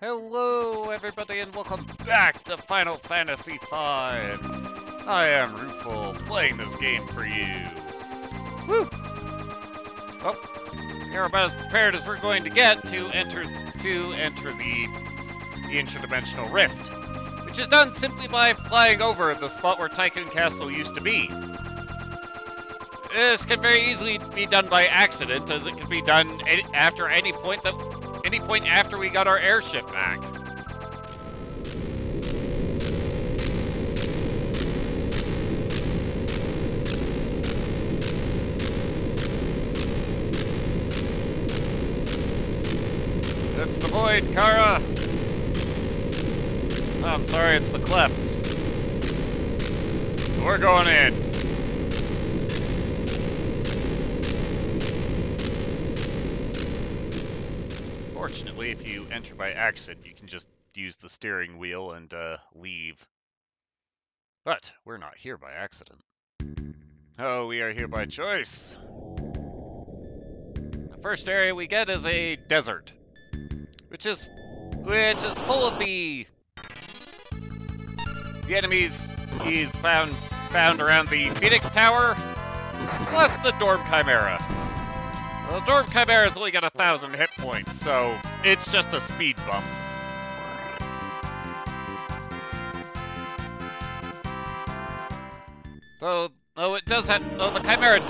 Hello, everybody, and welcome back to Final Fantasy V. I am Ruful, playing this game for you. Woo! Well, you're about as prepared as we're going to get to enter the Interdimensional Rift, which is done simply by flying over the spot where Tycoon Castle used to be. This can very easily be done by accident, as it can be done after any point after we got our airship back. It's the void, Kara! Oh, I'm sorry, it's the cleft. We're going in. Fortunately, if you enter by accident, you can just use the steering wheel and leave. But we're not here by accident. Oh, we are here by choice. The first area we get is a desert, which is full of the enemies he's found around the Phoenix Tower, plus the Dorm Chimera. Well, the Dorm Chimera's only got 1,000 hit points, so it's just a speed bump. So, the Chimera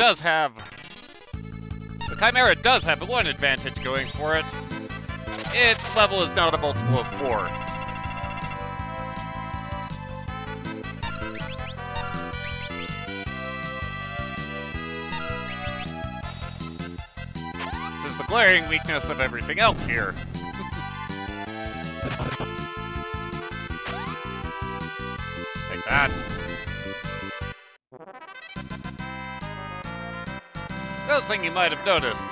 does have one advantage going for it. Its level is not a multiple of 4. The glaring weakness of everything else here. Take that. Another thing you might have noticed.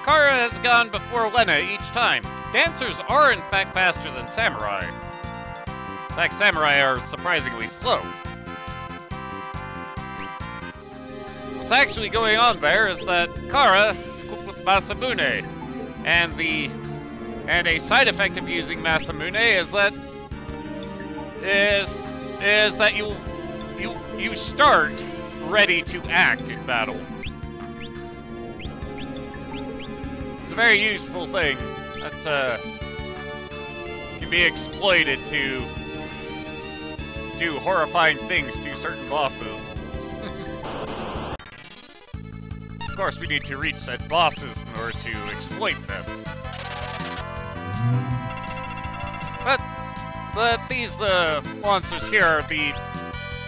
Kara has gone before Lenna each time. Dancers are in fact faster than samurai. In fact, samurai are surprisingly slow. What's actually going on there is that Kara Masamune, and a side effect of using Masamune is that you start ready to act in battle. It's a very useful thing that can be exploited to do horrifying things to certain bosses. Of course, we need to reach said bosses in order to exploit this. But these monsters here are the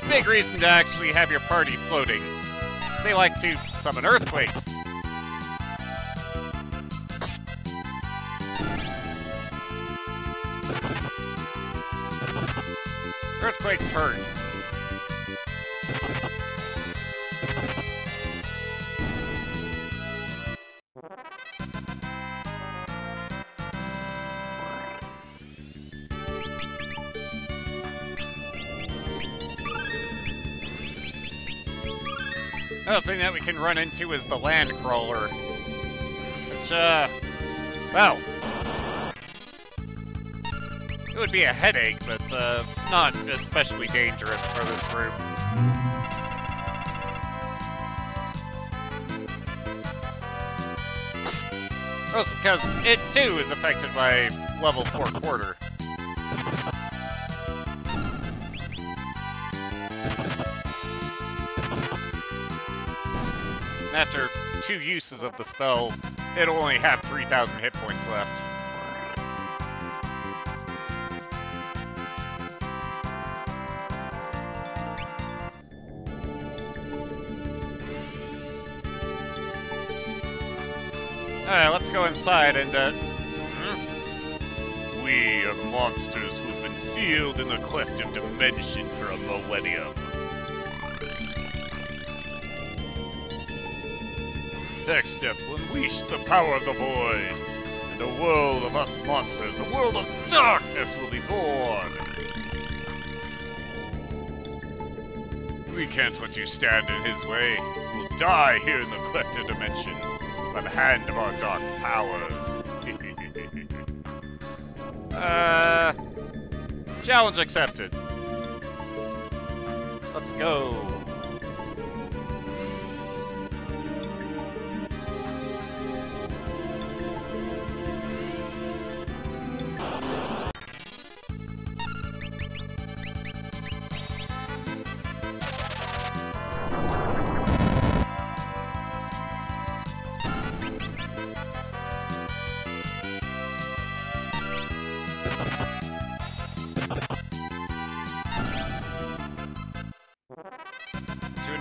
big reason to actually have your party floating. They like to summon earthquakes. Earthquakes hurt. Another thing that we can run into is the land crawler. Which, well, it would be a headache, but, not especially dangerous for this group. Most because it, too, is affected by level 4 quarter. After 2 uses of the spell, it'll only have 3,000 hit points left. Alright, let's go inside and, We are monsters who've been sealed in the Cleft of Dimension for a millennium. Next step will unleash the power of the void, and a world of us monsters, a world of darkness will be born. We can't let you stand in his way. We'll die here in the Cleft Dimension by the hand of our dark powers. Challenge accepted. Let's go.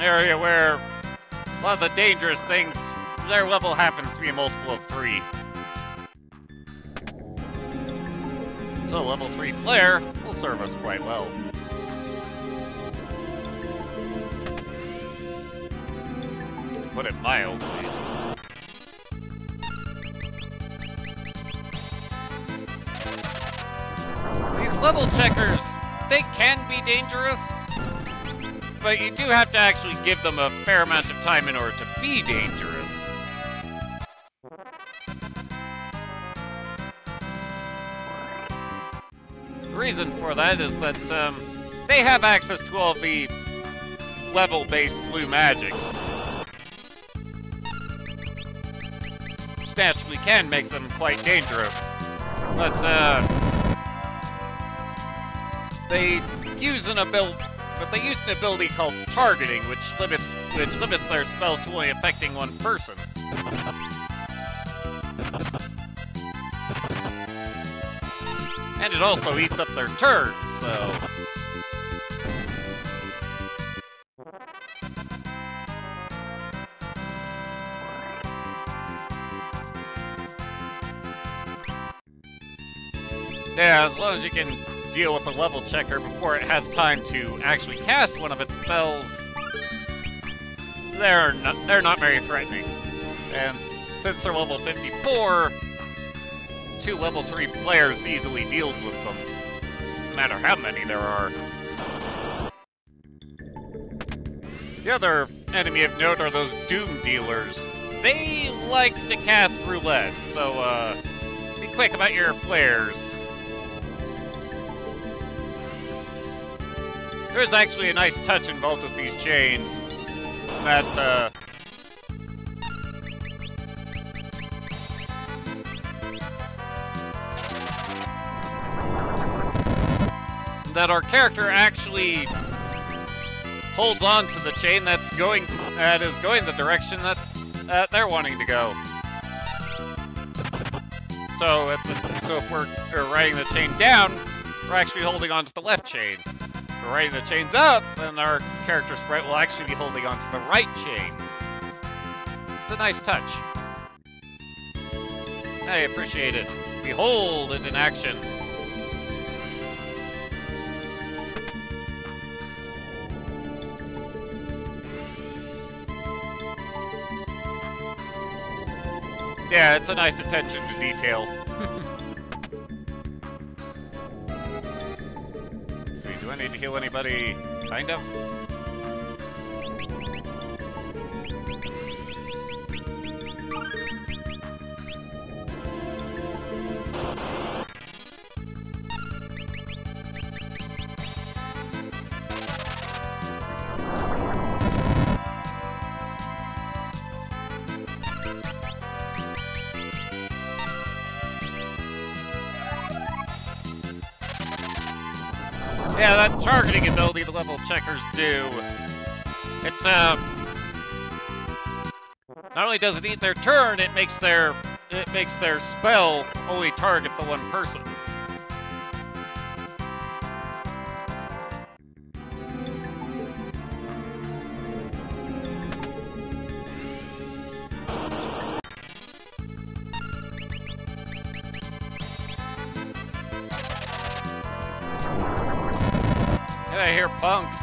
Area where a lot of the dangerous things, their level happens to be a multiple of 3. So level 3 flare will serve us quite well. Put it mildly. These level checkers, they can be dangerous, but you do have to actually give them a fair amount of time in order to be dangerous. The reason for that is that they have access to all the level-based blue magics, which naturally can make them quite dangerous. But they use an ability called targeting, which limits their spells to only affecting one person. And it also eats up their turn, so... Yeah, as long as you can deal with the level checker before it has time to actually cast one of its spells, they're not very threatening. And since they're level 54, 2 level 3 players easily deals with them, no matter how many there are. The other enemy of note are those Doom Dealers. They like to cast roulette, so be quick about your flares. There's actually a nice touch involved with these chains that, that our character actually holds on to the chain that is going the direction that they're wanting to go. So if we're riding the chain down, we're actually holding on to the left chain. If we're riding the chains up, then our character sprite will actually be holding on to the right chain. It's a nice touch. I appreciate it. Behold it in action. Yeah, it's a nice attention to detail. Let's see, do I need to heal anybody? Kind of. Yeah, that targeting ability the level checkers do. It's not only does it eat their turn, it makes their spell only target the one person. Get out of here, punks.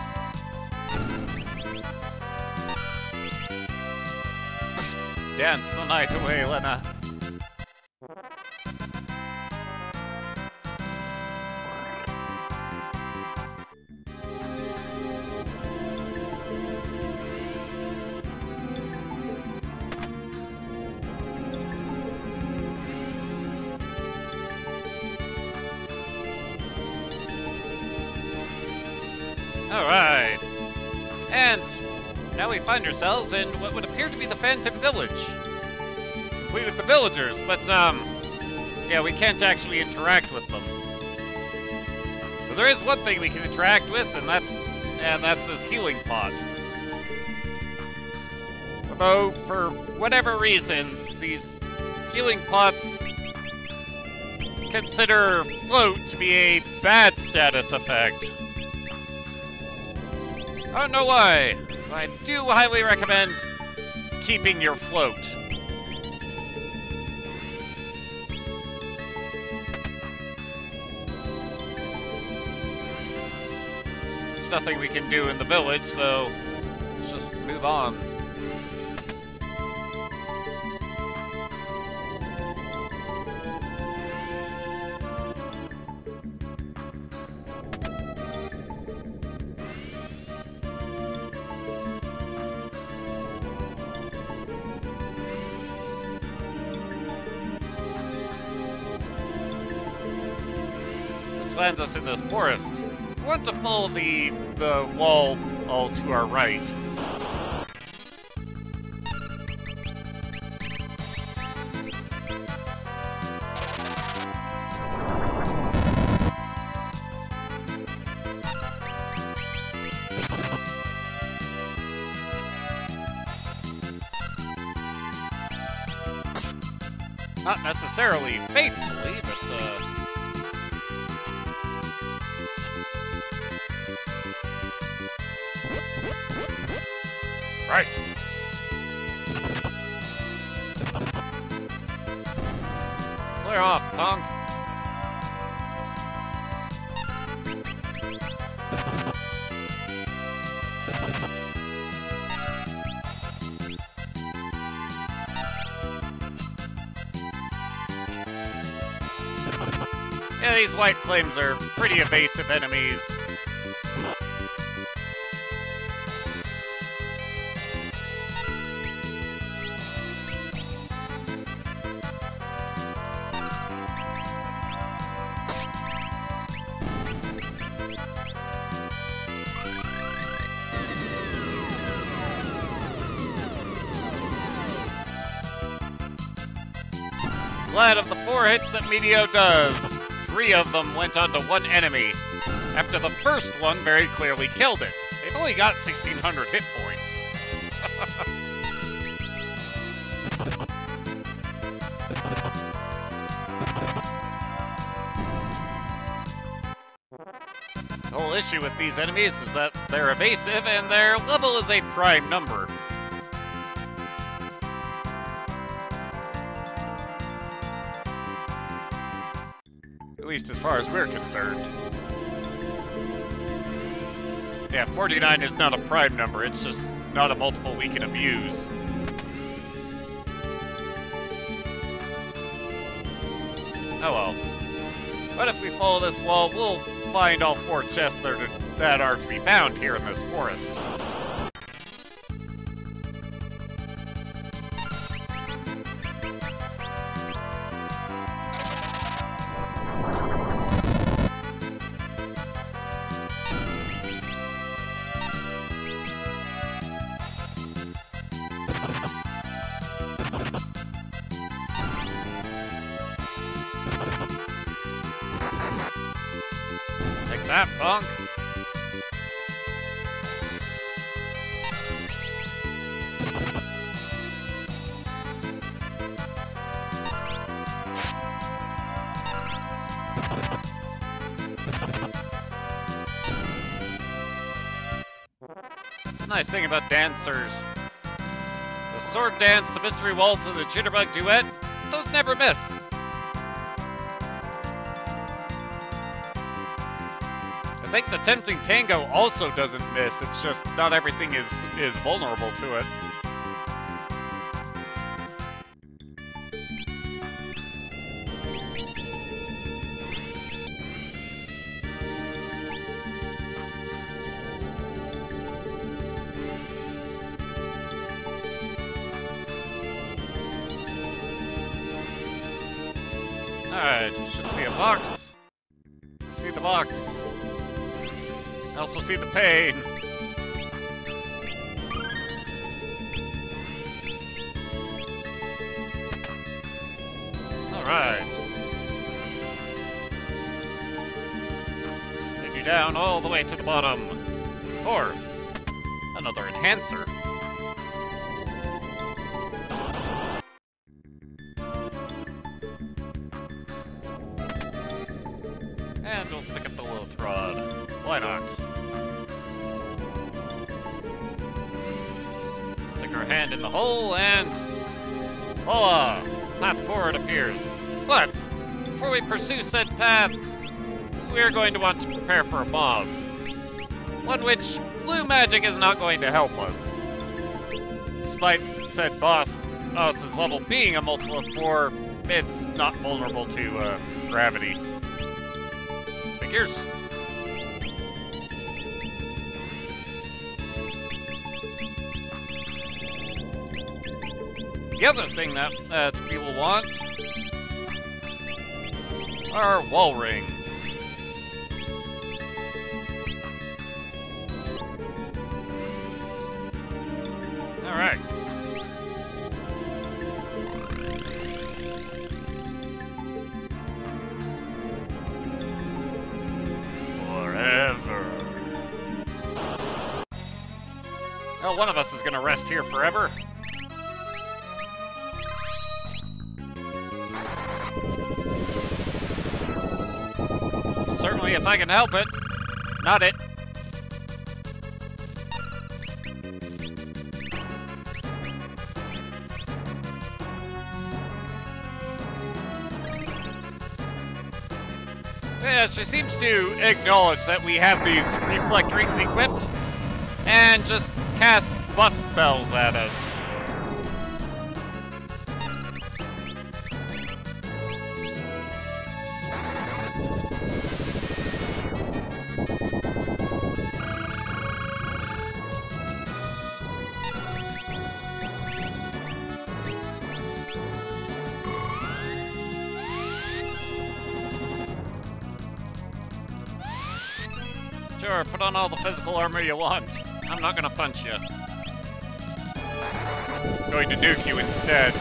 Dance the night away, Lenna. Alright. And now we find ourselves in what would appear to be the Phantom Village. Complete with the villagers, but, yeah, we can't actually interact with them. So there is one thing we can interact with, and that's this healing pot. Although, for whatever reason, these healing pots consider float to be a bad status effect. I don't know why. I do highly recommend keeping your float. There's nothing we can do in the village, so let's just move on. Lands us in this forest. We want to follow the wall all to our right. Not necessarily faithfully, but right. Clear off, punk. Yeah, these white flames are pretty evasive enemies. Glad of the 4 hits that Meteor does, 3 of them went onto one enemy. After the first one very clearly killed it. They've only got 1,600 hit points. The whole issue with these enemies is that they're evasive and their level is a prime number. At least as far as we're concerned. Yeah, 49 is not a prime number, it's just not a multiple we can abuse. Oh well. But if we follow this wall, we'll find all 4 chests that are to be found here in this forest. Take that, punk! It's a nice thing about dancers. The sword dance, the mystery waltz, and the jitterbug duet, those never miss. I think the tempting tango also doesn't miss, it's just not everything is vulnerable to it. Alright, should see a box. See the box. I also see the pain. Alright. Take you down all the way to the bottom. Or another enhancer. And we'll pick up the Lilith Rod. Why not? Stick our hand in the hole and... voila! Path forward appears. But, before we pursue said path, we're going to want to prepare for a boss. One which blue magic is not going to help us. Despite said boss's level being a multiple of 4, it's not vulnerable to gravity. Figures. The other thing that people want are wall rings. Alright. Forever. Oh, one of us is gonna rest here forever. Certainly, if I can help it. Not it. Yeah, she seems to acknowledge that we have these reflect rings equipped and just cast buff spells at us. Sure, put on all the physical armor you want. I'm not gonna punch you. Going to nuke you instead.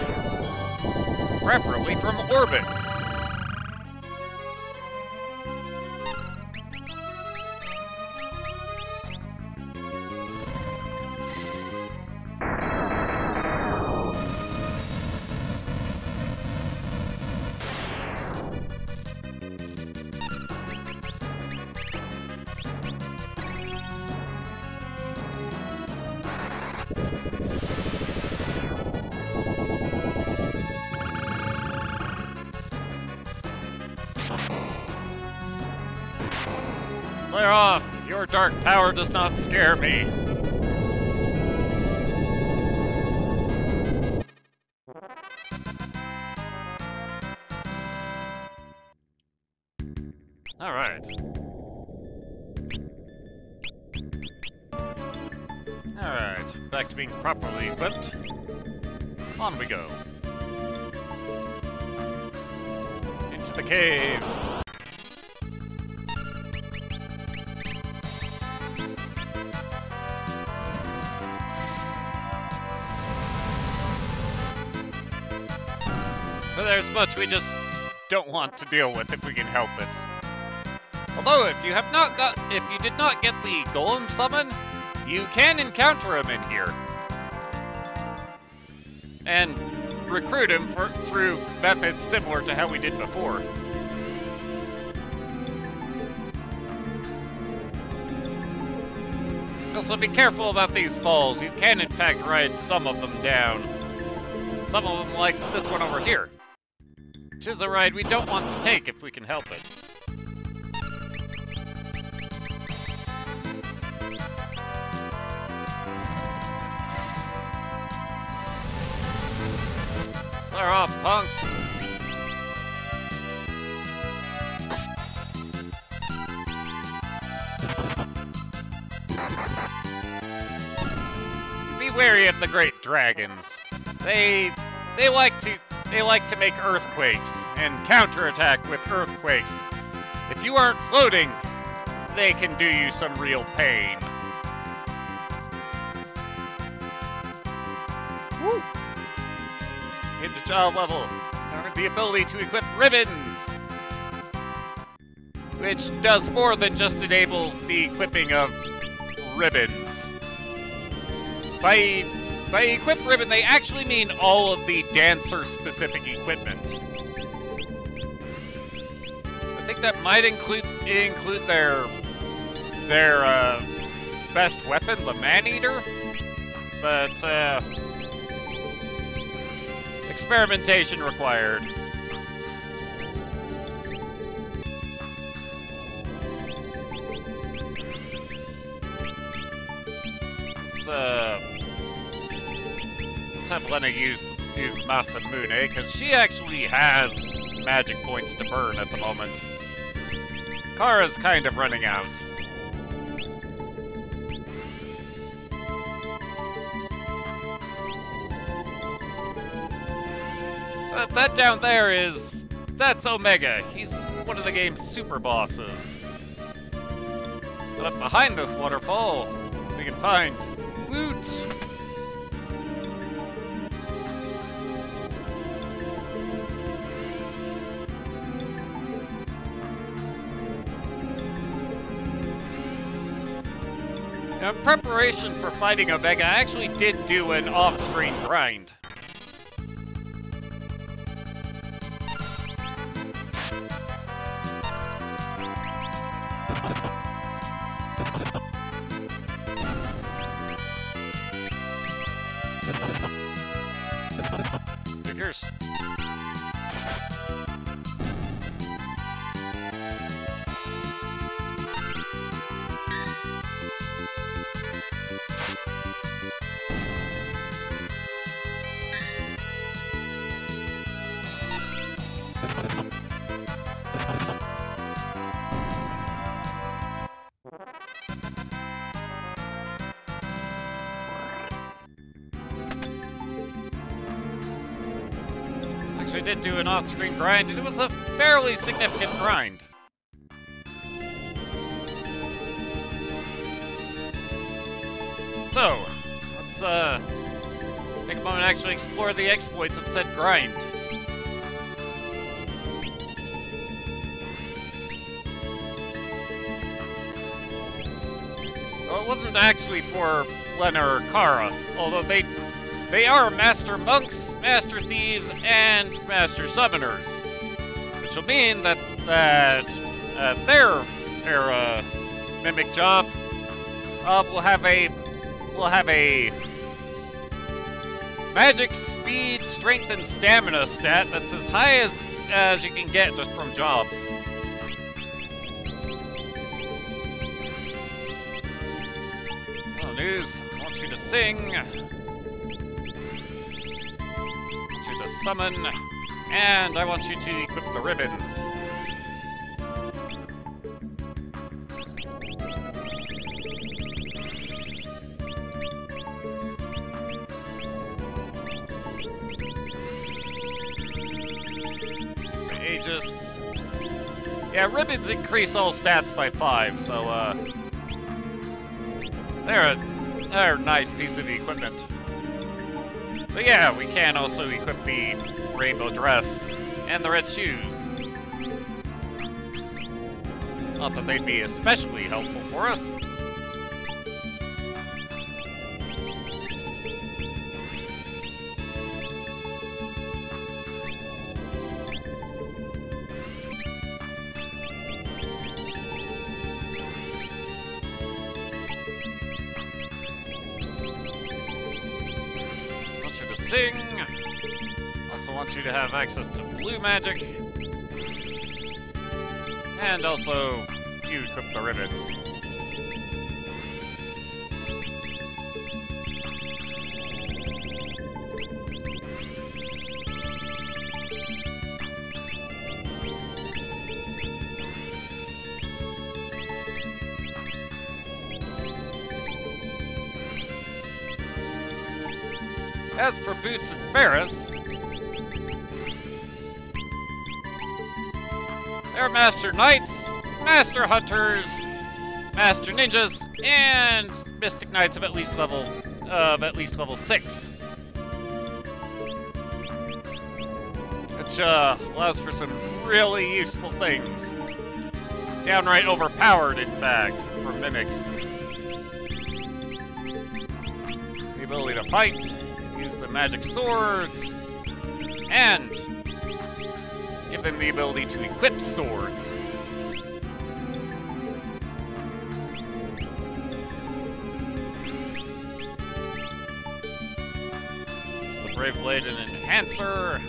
Preferably from orbit. Clear off! Your dark power does not scare me. Alright. Alright, back to being properly equipped. On we go. Into the cave. But there's much we just don't want to deal with if we can help it. Although, if you did not get the Golem summon, you can encounter him in here. And recruit him through methods similar to how we did before. Also, be careful about these falls. You can, in fact, ride some of them down. Some of them, like this one over here. Which is a ride we don't want to take if we can help it. Clear off, punks! Be wary of the great dragons. They like to make earthquakes and counterattack with earthquakes. If you aren't floating, they can do you some real pain. Woo! Hit the job level. Earn the ability to equip ribbons, which does more than just enable the equipping of ribbons. By equip ribbon, they actually mean all of the dancer-specific equipment. I think that might include their best weapon, the Man-Eater, but experimentation required. Let's have Lenna use Masamune, because she actually has magic points to burn at the moment. Kara's kind of running out. But that down there that's Omega. He's one of the game's super bosses. But up behind this waterfall, we can find Woot. Now, in preparation for fighting Omega, I actually did do an off-screen grind. Figures. Actually did do an off-screen grind, and it was a fairly significant grind. So, let's take a moment and actually explore the exploits of said grind. Well, it wasn't actually for Lenna or Kara, although they are Master Monks, Master Thieves, and Master Summoners, which will mean that their mimic job will have a magic, speed, strength, and stamina stat that's as high as you can get just from jobs. Oh, news! I want you to sing. Summon, and I want you to equip the ribbons. The Aegis. Yeah, ribbons increase all stats by 5, so they're a nice piece of equipment. But yeah, we can also equip the rainbow dress and the red shoes. Not that they'd be especially helpful for us. Sing. Also want you to have access to blue magic. And also, you equip the ribbons. As for Boots and Ferris, they're Master Knights, Master Hunters, Master Ninjas, and Mystic Knights of at least level 6. Which allows for some really useful things. Downright overpowered, in fact, for mimics. The ability to fight, use the magic swords, and give them the ability to equip swords. The Brave Blade and Enhancer.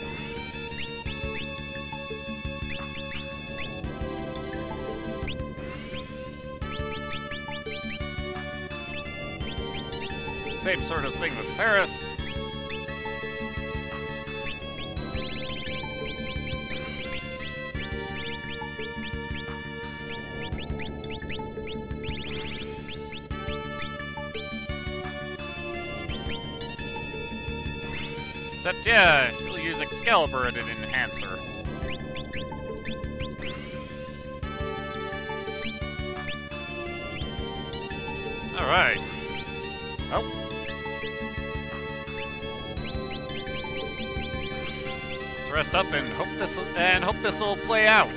Same sort of thing with Paris. Except, yeah, she'll use Excalibur as an enhancer. Alright. Oh. Let's rest up and hope this will play out.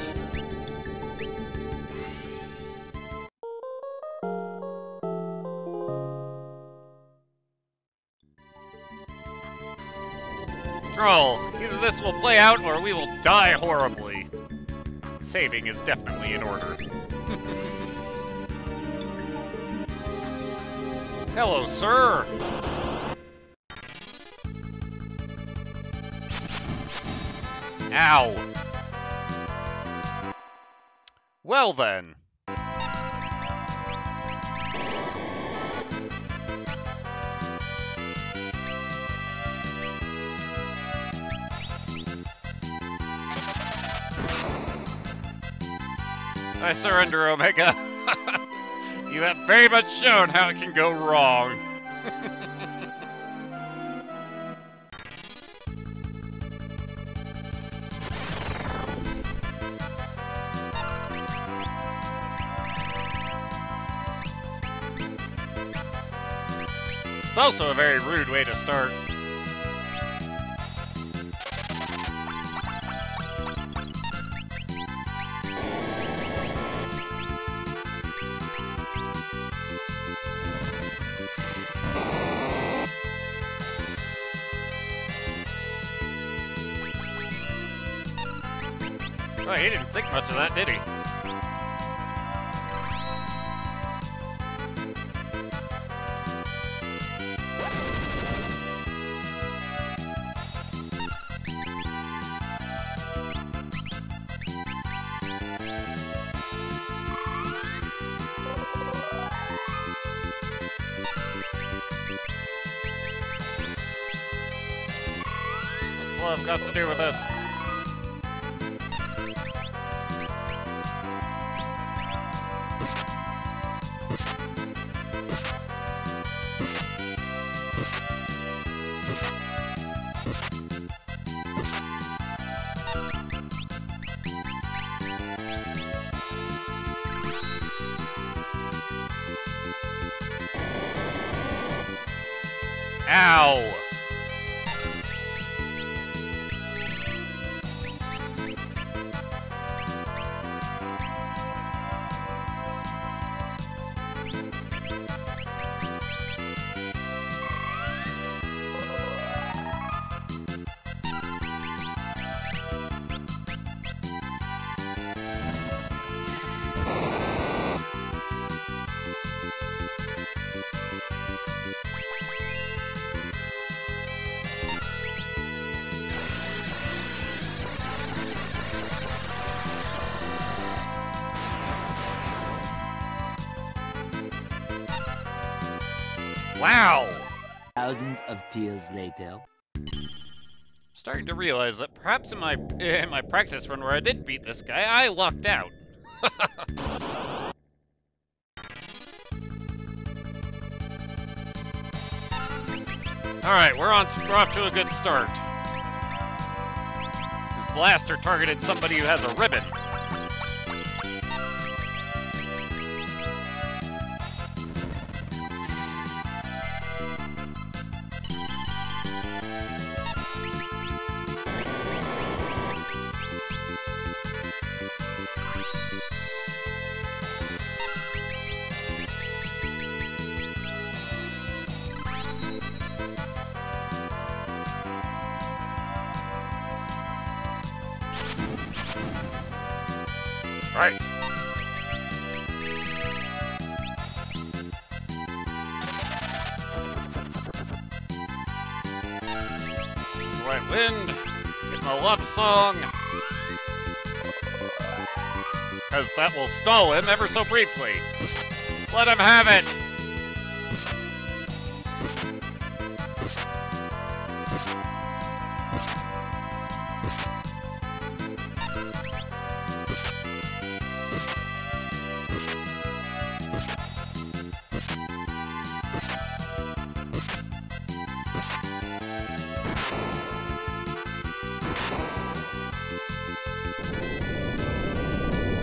Troll, either this will play out or we will die horribly. Saving is definitely in order. Hello, sir! Ow! Well then. I surrender, Omega. You have very much shown how it can go wrong. It's also a very rude way to start. Oh, he didn't think much of that, did he? What's love got to do with this? Ow! Wow! Thousands of tears later. Starting to realize that perhaps in my practice run where I did beat this guy, I lucked out. Alright, we're off to a good start. His blaster targeted somebody who has a ribbon. Right. Right wind. Get my love song. Because that will stall him ever so briefly. Let him have it.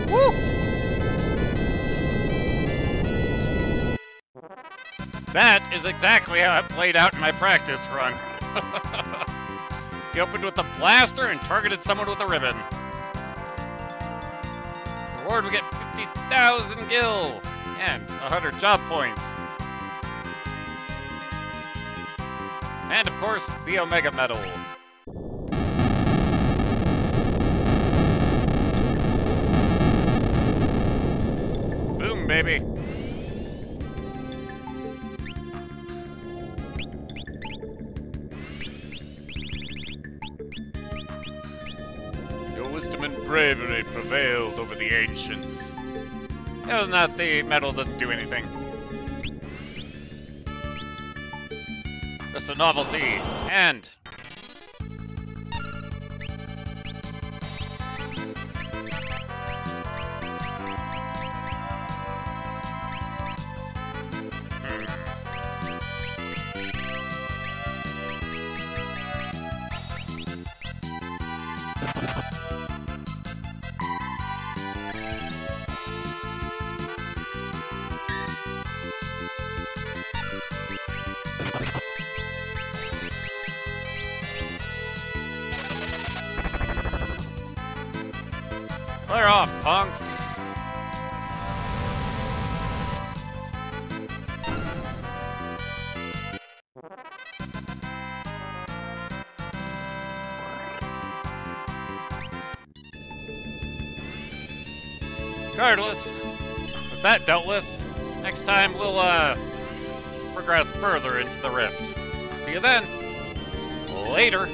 Woo! That is exactly how it played out in my practice run. He opened with a blaster and targeted someone with a ribbon. Reward, we get 50,000 gil and 100 job points. And of course, the Omega Medal. Boom, baby. Your wisdom and bravery prevailed over the ancients. Other than that, the medal doesn't do anything. Just a novelty, and... Clear off, punks! Regardless, with that dealt with, next time we'll, progress further into the rift. See you then! Later!